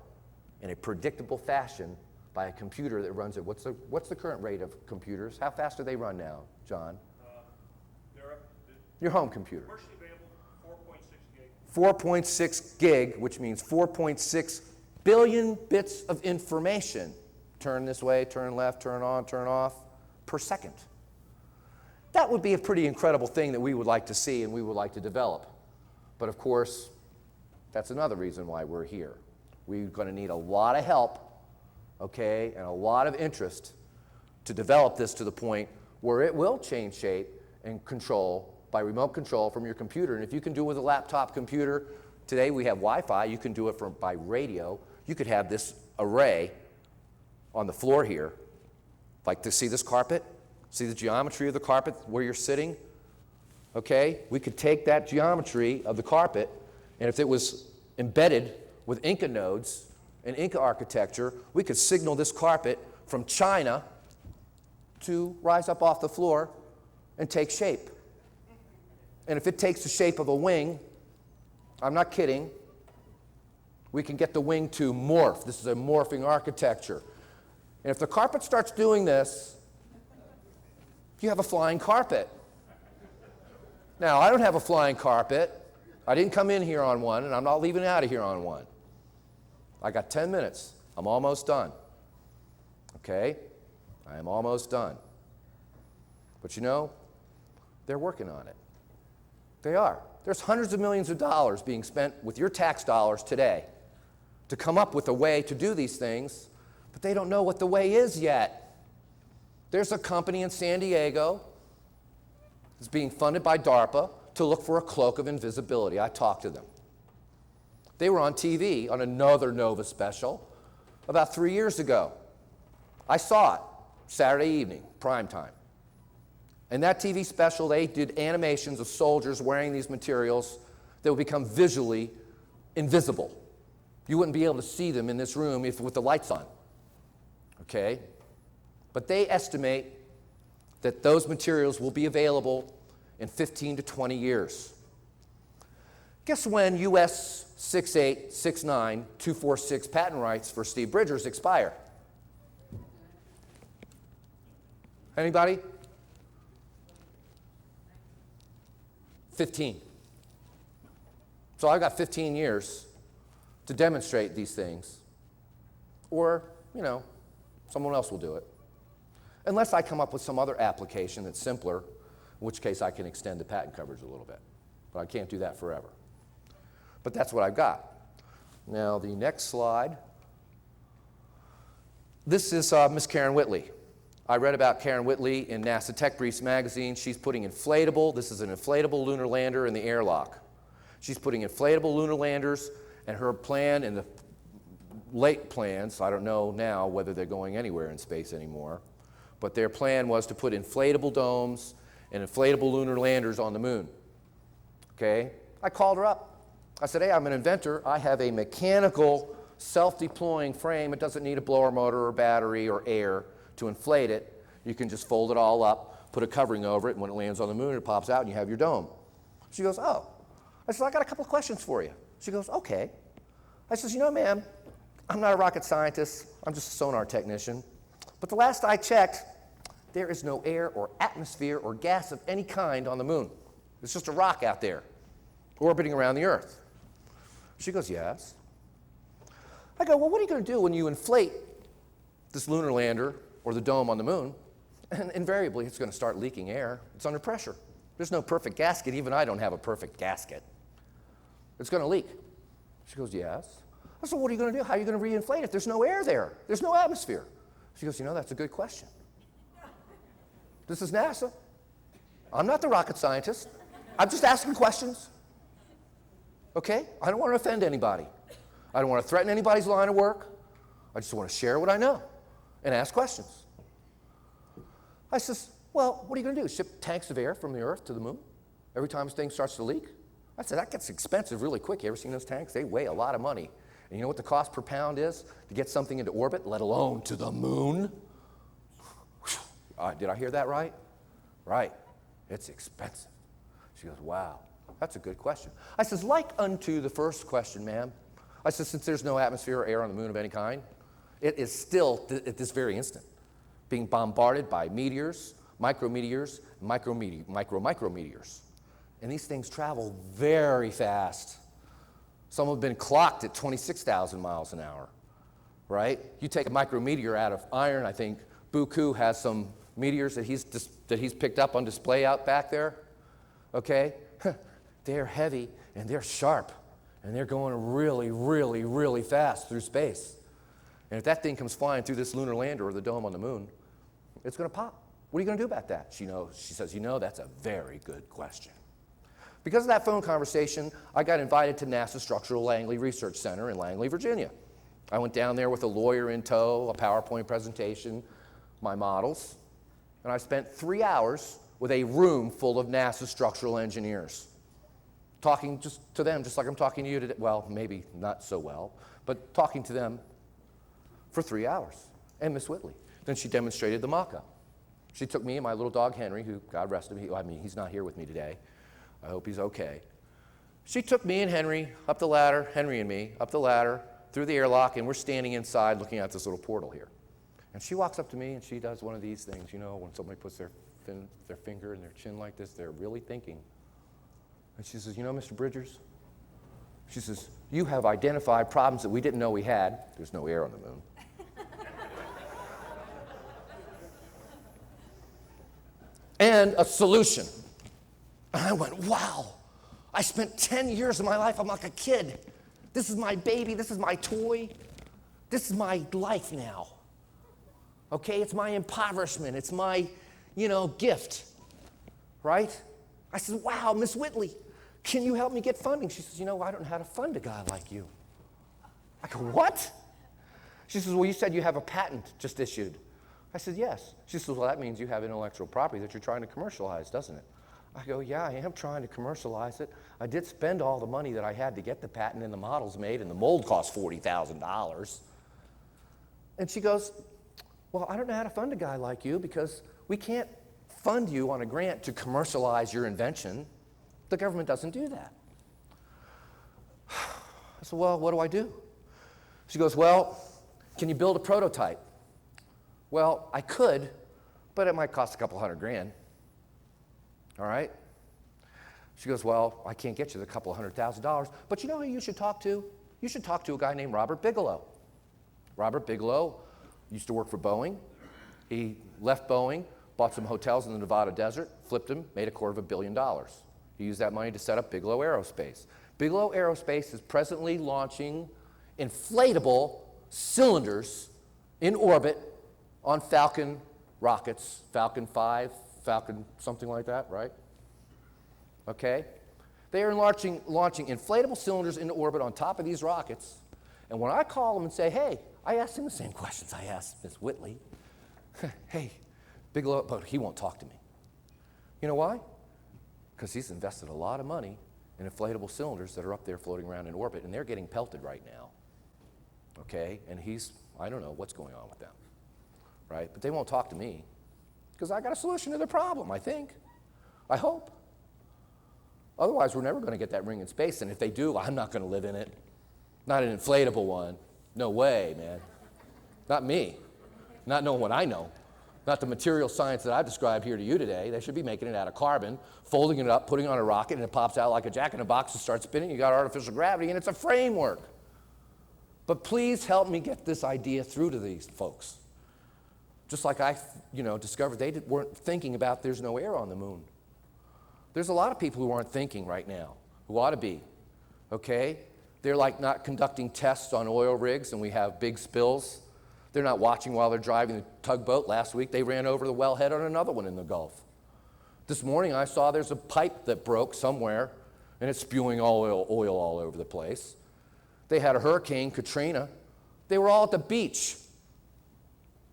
in a predictable fashion by a computer that runs it. What's the current rate of computers? How fast do they run now, John? Your home computer. Commercially available, 4.6 gig, which means 4.6 billion bits of information. Turn this way, turn left, turn on, turn off, per second. That would be a pretty incredible thing that we would like to see and we would like to develop. But of course, that's another reason why we're here. We're going to need a lot of help, okay, and a lot of interest to develop this to the point where it will change shape and control by remote control from your computer. And if you can do it with a laptop computer, today we have Wi-Fi, you can do it by radio. You could have this array on the floor here, like to see this carpet, see the geometry of the carpet where you're sitting, okay? We could take that geometry of the carpet, and if it was embedded with Inca nodes and Inca architecture, we could signal this carpet from China to rise up off the floor and take shape. And if it takes the shape of a wing, I'm not kidding, we can get the wing to morph. This is a morphing architecture. And if the carpet starts doing this, you have a flying carpet. Now, I don't have a flying carpet. I didn't come in here on one, and I'm not leaving out of here on one. I got 10 minutes. I'm almost done. Okay? I am almost done. But you know, they're working on it. They are. There's hundreds of millions of dollars being spent with your tax dollars today to come up with a way to do these things, but they don't know what the way is yet. There's a company in San Diego that's being funded by DARPA to look for a cloak of invisibility. I talked to them. They were on TV on another Nova special about 3 years ago. I saw it Saturday evening, prime time. In that TV special, they did animations of soldiers wearing these materials that would become visually invisible. You wouldn't be able to see them in this room if with the lights on. Okay? But they estimate that those materials will be available in 15 to 20 years. Guess when US 6869246 patent rights for Steve Bridgers expire? Anybody? 15. So I've got 15 years to demonstrate these things. Or, someone else will do it. Unless I come up with some other application that's simpler, in which case I can extend the patent coverage a little bit. But I can't do that forever. But that's what I've got. Now, the next slide. This is Miss Karen Whitley. I read about Karen Whitley in NASA Tech Briefs magazine. She's putting inflatable, this is an inflatable lunar lander in the airlock. She's putting inflatable lunar landers, and her plan and the late plans, I don't know now whether they're going anywhere in space anymore, but their plan was to put inflatable domes and inflatable lunar landers on the moon. Okay? I called her up. I said, hey, I'm an inventor. I have a mechanical self-deploying frame. It doesn't need a blower motor or battery or air to inflate it. You can just fold it all up, put a covering over it, and when it lands on the moon, it pops out and you have your dome. She goes, oh. I said, I got a couple of questions for you. She goes, okay. I says, ma'am, I'm not a rocket scientist. I'm just a sonar technician. But the last I checked, there is no air or atmosphere or gas of any kind on the moon. It's just a rock out there, orbiting around the Earth. She goes, yes. I go, well, what are you going to do when you inflate this lunar lander or the dome on the moon? And invariably, it's going to start leaking air. It's under pressure. There's no perfect gasket. Even I don't have a perfect gasket. It's going to leak. She goes, yes. I said, what are you going to do? How are you going to reinflate it? There's no air there. There's no atmosphere. She goes, that's a good question. This is NASA. I'm not the rocket scientist. I'm just asking questions. Okay? I don't want to offend anybody. I don't want to threaten anybody's line of work. I just want to share what I know and ask questions. I says, well, what are you going to do? Ship tanks of air from the Earth to the moon every time this thing starts to leak? I said, that gets expensive really quick. You ever seen those tanks? They weigh a lot of money. And you know what the cost per pound is to get something into orbit, let alone to the moon? Did I hear that right? Right. It's expensive. She goes, wow, that's a good question. I says, like unto the first question, ma'am. I said, since there's no atmosphere or air on the moon of any kind, it is still, at this very instant, being bombarded by meteors, micrometeors, micrometeors. And these things travel very fast. Some have been clocked at 26,000 miles an hour, right? You take a micrometeor out of iron, I think Buku has some meteors that he's picked up on display out back there, okay? They're heavy and they're sharp and they're going really, really, really fast through space. And if that thing comes flying through this lunar lander or the dome on the moon, it's going to pop. What are you going to do about that? She says, that's a very good question. Because of that phone conversation, I got invited to NASA's Structural Langley Research Center in Langley, Virginia. I went down there with a lawyer in tow, a PowerPoint presentation, my models, and I spent 3 hours with a room full of NASA structural engineers, talking just to them, just like I'm talking to you today. Well, maybe not so well, but talking to them for 3 hours, and Miss Whitley. Then she demonstrated the mock-up. She took me and my little dog Henry, who, God rest him, he's not here with me today. I hope he's okay. She took me and Henry up the ladder, Henry and me, up the ladder, through the airlock, and we're standing inside looking at this little portal here. And she walks up to me and she does one of these things, when somebody puts their finger in their chin like this, they're really thinking. And she says, Mr. Bridgers, she says, you have identified problems that we didn't know we had. There's no air on the moon. And a solution. And I went, wow, I spent 10 years of my life, I'm like a kid. This is my baby, this is my toy. This is my life now. Okay, it's my impoverishment, it's my, gift, right? I said, wow, Miss Whitley, can you help me get funding? She says, I don't know how to fund a guy like you. I go, what? She says, well, you said you have a patent just issued. I said, yes. She says, well, that means you have intellectual property that you're trying to commercialize, doesn't it? I go, yeah, I am trying to commercialize it. I did spend all the money that I had to get the patent and the models made, and the mold cost $40,000. And she goes, well, I don't know how to fund a guy like you because we can't fund you on a grant to commercialize your invention. The government doesn't do that. I said, well, what do I do? She goes, well, can you build a prototype? Well, I could, but it might cost a couple $100,000. All right? She goes, well, I can't get you the couple $100,000, but you know who you should talk to? You should talk to a guy named Robert Bigelow. Robert Bigelow used to work for Boeing. He left Boeing, bought some hotels in the Nevada desert, flipped them, made $250 million. He used that money to set up Bigelow Aerospace. Bigelow Aerospace is presently launching inflatable cylinders in orbit on Falcon rockets, Falcon 5, Falcon something like that, right? Okay? They are launching inflatable cylinders into orbit on top of these rockets. And when I call them and say, hey, I asked him the same questions I asked Miss Whitley. Hey, Bigelow, but he won't talk to me. You know why? Because he's invested a lot of money in inflatable cylinders that are up there floating around in orbit, and they're getting pelted right now. Okay? And I don't know what's going on with them. Right? But they won't talk to me because I got a solution to their problem, I think. I hope. Otherwise, we're never going to get that ring in space, and if they do, I'm not going to live in it. Not an inflatable one. No way, man. Not me. Not knowing what I know. Not the material science that I've described here to you today. They should be making it out of carbon, folding it up, putting it on a rocket, and it pops out like a jack-in-a-box and starts spinning. You got artificial gravity, and it's a framework. But please help me get this idea through to these folks. Just like I, discovered they weren't thinking about there's no air on the moon. There's a lot of people who aren't thinking right now, who ought to be, okay? They're like not conducting tests on oil rigs and we have big spills. They're not watching while they're driving the tugboat. Last week they ran over the wellhead on another one in the Gulf. This morning I saw there's a pipe that broke somewhere and it's spewing oil all over the place. They had a Hurricane Katrina. They were all at the beach.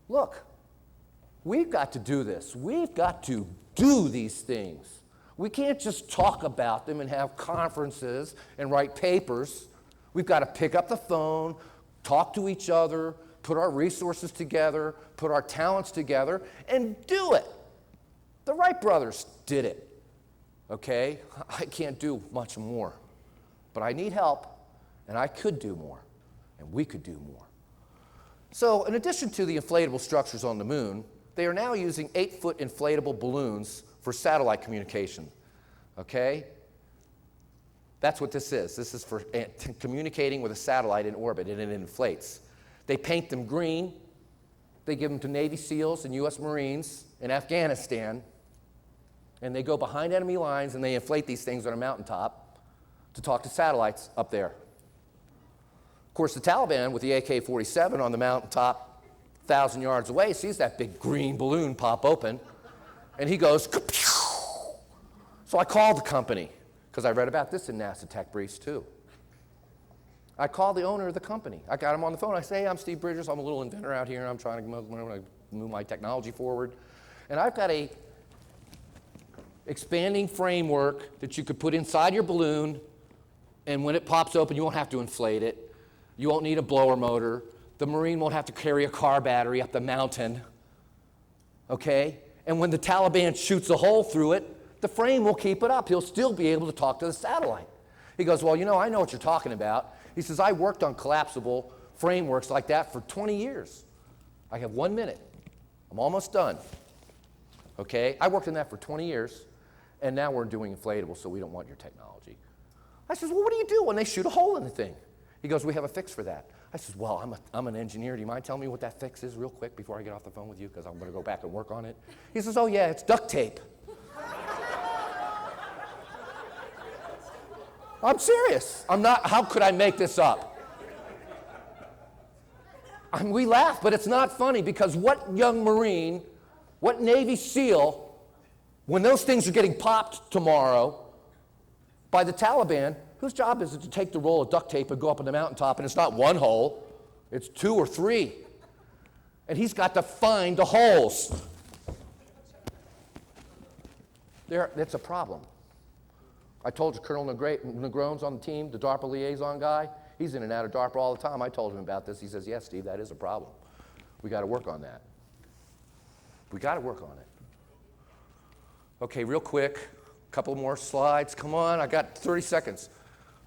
Look. We've got to do this. We've got to do these things. We can't just talk about them and have conferences and write papers. We've got to pick up the phone, talk to each other, put our resources together, put our talents together, and do it. The Wright brothers did it, okay? I can't do much more, but I need help, and I could do more, and we could do more. So in addition to the inflatable structures on the moon, they are now using 8-foot inflatable balloons for satellite communication, okay? That's what this is. This is for communicating with a satellite in orbit, and it inflates. They paint them green. They give them to Navy SEALs and U.S. Marines in Afghanistan, and they go behind enemy lines, and they inflate these things on a mountaintop to talk to satellites up there. Of course, the Taliban with the AK-47 on the mountaintop 1,000 yards away sees that big green balloon pop open, and he goes, ka-pew! So I called the company, because I read about this in NASA Tech Briefs too. I called the owner of the company. I got him on the phone. I say, hey, I'm Steve Bridgers. I'm a little inventor out here. I'm trying to move my technology forward. And I've got a expanding framework that you could put inside your balloon, and when it pops open, you won't have to inflate it. You won't need a blower motor. The Marine won't have to carry a car battery up the mountain, okay? And when the Taliban shoots a hole through it, the frame will keep it up. He'll still be able to talk to the satellite. He goes, well, I know what you're talking about. He says, I worked on collapsible frameworks like that for 20 years. I have 1 minute. I'm almost done, okay? I worked on that for 20 years, and now we're doing inflatables, so we don't want your technology. I says, well, what do you do when they shoot a hole in the thing? He goes, we have a fix for that. I said, well, I'm an engineer. Do you mind telling me what that fix is real quick before I get off the phone with you? Because I'm going to go back and work on it. He says, oh, yeah, it's duct tape. I'm serious. I'm not. How could I make this up? We laugh, but it's not funny because what young Marine, what Navy SEAL, when those things are getting popped tomorrow by the Taliban, whose job is it to take the roll of duct tape and go up on the mountaintop, and it's not one hole, it's 2 or 3. and he's got to find the holes. That's a problem. I told you Colonel Negron's on the team, the DARPA liaison guy. He's in and out of DARPA all the time. I told him about this. He says, yes, Steve, that is a problem. We got to work on that. We got to work on it. Okay, real quick, a couple more slides. Come on, I got 30 seconds.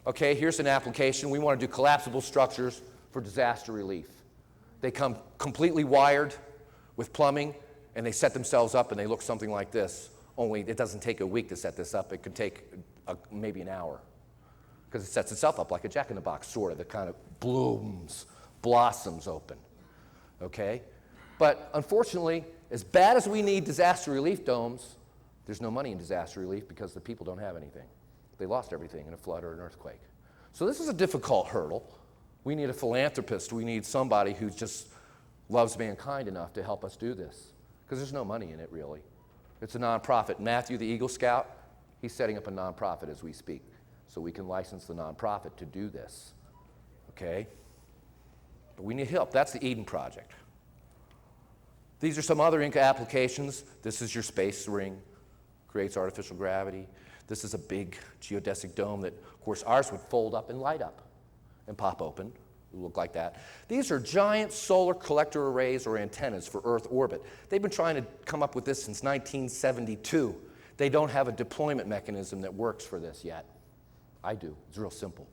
Okay, here's an application. We want to do collapsible structures for disaster relief. They come completely wired with plumbing, and they set themselves up, and they look something like this. Only it doesn't take a week to set this up. It could take maybe an hour, because it sets itself up like a jack-in-the-box, sort of. It kind of blossoms open, okay? But unfortunately, as bad as we need disaster relief domes, there's no money in disaster relief because the people don't have anything. They lost everything in a flood or an earthquake. So this is a difficult hurdle. We need a philanthropist. We need somebody who just loves mankind enough to help us do this, because there's no money in it, really. It's a nonprofit. Matthew, the Eagle Scout, he's setting up a nonprofit as we speak, so we can license the nonprofit to do this, okay? But we need help. That's the Eden Project. These are some other Inca applications. This is your space ring, creates artificial gravity. This is a big geodesic dome that, of course, ours would fold up and light up and pop open. It would look like that. These are giant solar collector arrays or antennas for Earth orbit. They've been trying to come up with this since 1972. They don't have a deployment mechanism that works for this yet. I do. It's real simple.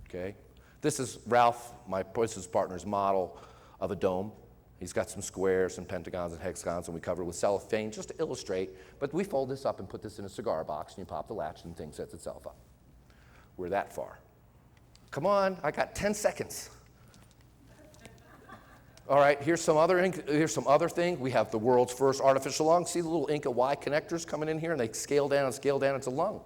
Okay? This is Ralph, my business partner's model of a dome. He's got some squares and pentagons and hexagons, and we cover it with cellophane just to illustrate. But we fold this up and put this in a cigar box, and you pop the latch, and the thing sets itself up. We're that far. Come on, I got 10 seconds. All right, here's some other thing. We have the world's first artificial lung. See the little Inca Y connectors coming in here, and they scale down and scale down. It's a lung.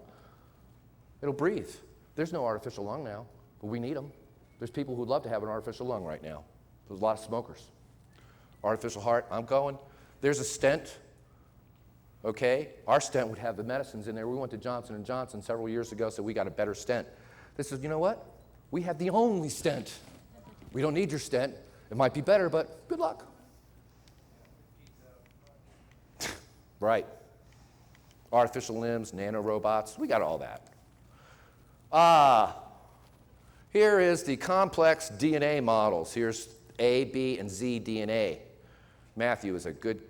It'll breathe. There's no artificial lung now, but we need them. There's people who'd love to have an artificial lung right now. There's a lot of smokers. Artificial heart, I'm going. There's a stent, okay? Our stent would have the medicines in there. We went to Johnson & Johnson several years ago, so we got a better stent. They said, you know what? We have the only stent. We don't need your stent. It might be better, but good luck. Right. Artificial limbs, nanorobots, we got all that. Here is the complex DNA models. Here's A, B, and Z DNA. Matthew is a good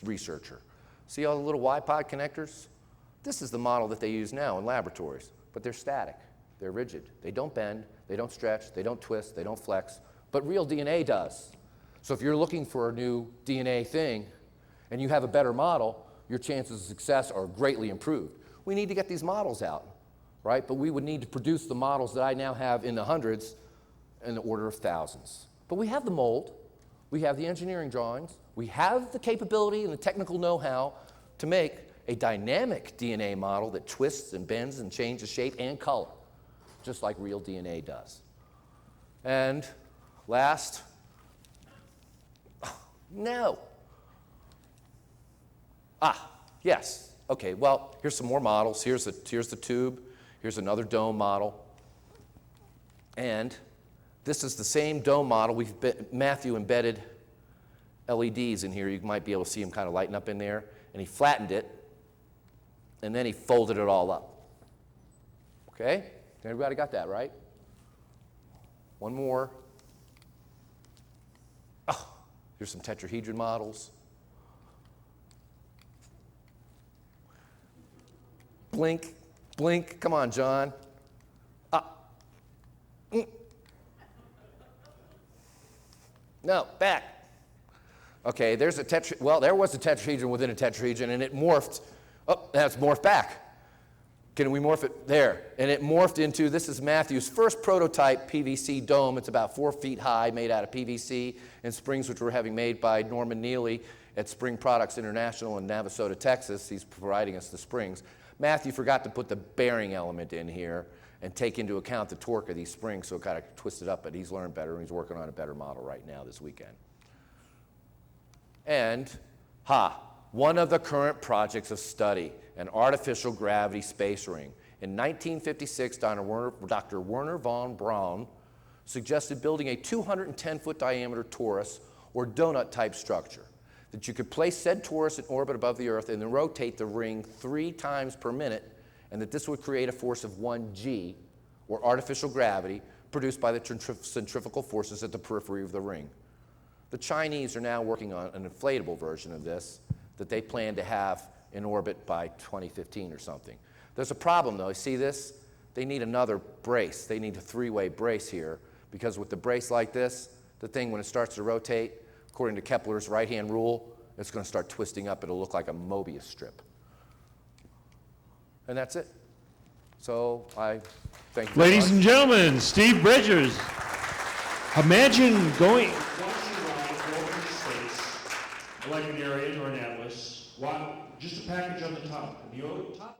researcher. See all the little Y-pod connectors? This is the model that they use now in laboratories, but they're static. They're rigid. They don't bend, they don't stretch, they don't twist, they don't flex, but real DNA does. So if you're looking for a new DNA thing and you have a better model, your chances of success are greatly improved. We need to get these models out, right? But we would need to produce the models that I now have in the hundreds in the order of thousands. But we have the mold, we have the engineering drawings, we have the capability and the technical know-how to make a dynamic DNA model that twists and bends and changes shape and color, just like real DNA does. And last, yes. Okay, well, here's some more models. Here's the tube. Here's another dome model. And this is the same dome model. Matthew embedded LEDs in here. You might be able to see them kind of lighting up in there. And he flattened it, and then he folded it all up. Okay? Everybody got that, right? One more. Here's some tetrahedron models. Blink, blink. Come on, John. No, back. Okay, there was a tetrahedron within a tetrahedron, and it morphed. Oh, that's morphed back. Can we morph it? There. And it morphed into, this is Matthew's first prototype PVC dome. It's about 4 feet high, made out of PVC and springs, which we're having made by Norman Neely at Spring Products International in Navasota, Texas. He's providing us the springs. Matthew forgot to put the bearing element in here and take into account the torque of these springs, so it kind of twisted up, but he's learned better, and he's working on a better model right now this weekend. And, one of the current projects of study, an artificial gravity space ring. In 1956, Dr. Werner von Braun suggested building a 210-foot diameter torus or donut-type structure, that you could place said torus in orbit above the Earth and then rotate the ring 3 times per minute, and that this would create a force of 1g, or artificial gravity, produced by the centrifugal forces at the periphery of the ring. The Chinese are now working on an inflatable version of this that they plan to have in orbit by 2015 or something. There's a problem, though. You see this? They need another brace. They need a 3-way brace here, because with the brace like this, the thing, when it starts to rotate, according to Kepler's right-hand rule, it's going to start twisting up. It'll look like a Mobius strip. And that's it. So I thank you very Ladies much. and gentlemen, Steve Bridgers. Imagine going space, like an area or an atlas, just a package on the top. And the top